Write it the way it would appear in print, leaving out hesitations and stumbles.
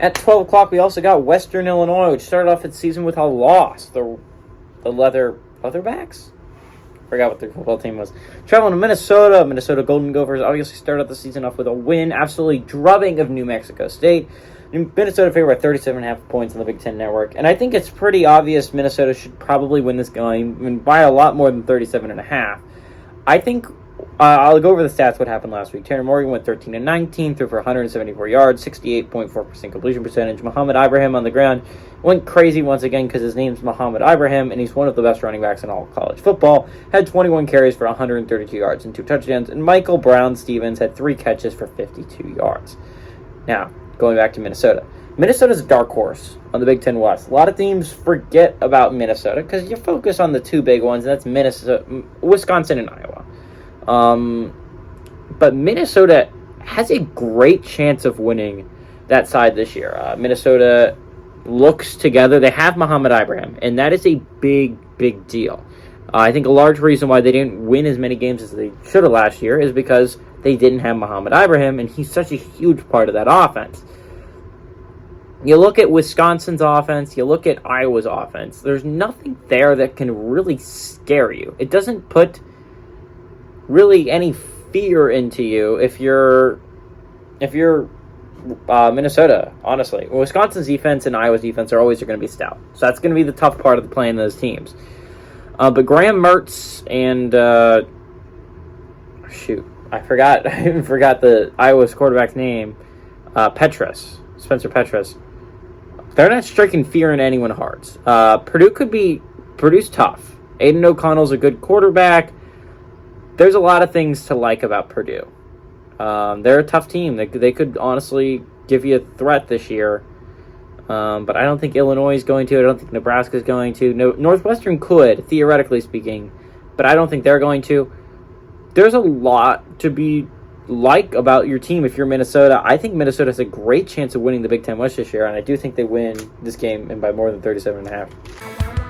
At 12 o'clock, we also got Western Illinois, which started off its season with a loss. The Leatherbacks? Forgot what their football team was. Traveling to Minnesota. Minnesota Golden Gophers obviously started the season off with a win. Absolutely drubbing of New Mexico State. Minnesota favored by 37.5 points on the Big Ten Network. And I think it's pretty obvious Minnesota should probably win this game and by a lot more than 37.5. I think I'll go over the stats, what happened last week. Tanner Morgan went 13-19, threw for 174 yards, 68.4% completion percentage. Muhammad Ibrahim on the ground went crazy once again because his name's Muhammad Ibrahim, and he's one of the best running backs in all of college football. Had 21 carries for 132 yards and 2 touchdowns. And Michael Brown-Stevens had 3 catches for 52 yards. Now, going back to Minnesota. Minnesota's a dark horse on the Big Ten West. A lot of teams forget about Minnesota because you focus on the two big ones, and that's Wisconsin and Iowa. But Minnesota has a great chance of winning that side this year. Minnesota looks together. They have Muhammad Ibrahim, and that is a big, big deal. I think a large reason why they didn't win as many games as they should have last year is because they didn't have Muhammad Ibrahim, and he's such a huge part of that offense. You look at Wisconsin's offense, you look at Iowa's offense, there's nothing there that can really scare you. It doesn't put really any fear into you if you're Minnesota, honestly. Wisconsin's defense and Iowa's defense are always going to be stout. So that's going to be the tough part of the playing those teams. But Graham Mertz and I forgot the Iowa's quarterback's name. Spencer Petras. They're not striking fear in anyone's hearts. Purdue's tough. Aiden O'Connell's a good quarterback. There's a lot of things to like about Purdue. They're a tough team. They could honestly give you a threat this year. But I don't think Illinois is going to. I don't think Nebraska is going to. No, Northwestern could, theoretically speaking. But I don't think they're going to. There's a lot to be like about your team if you're Minnesota. I think Minnesota has a great chance of winning the Big Ten West this year. And I do think they win this game and by more than 37.5.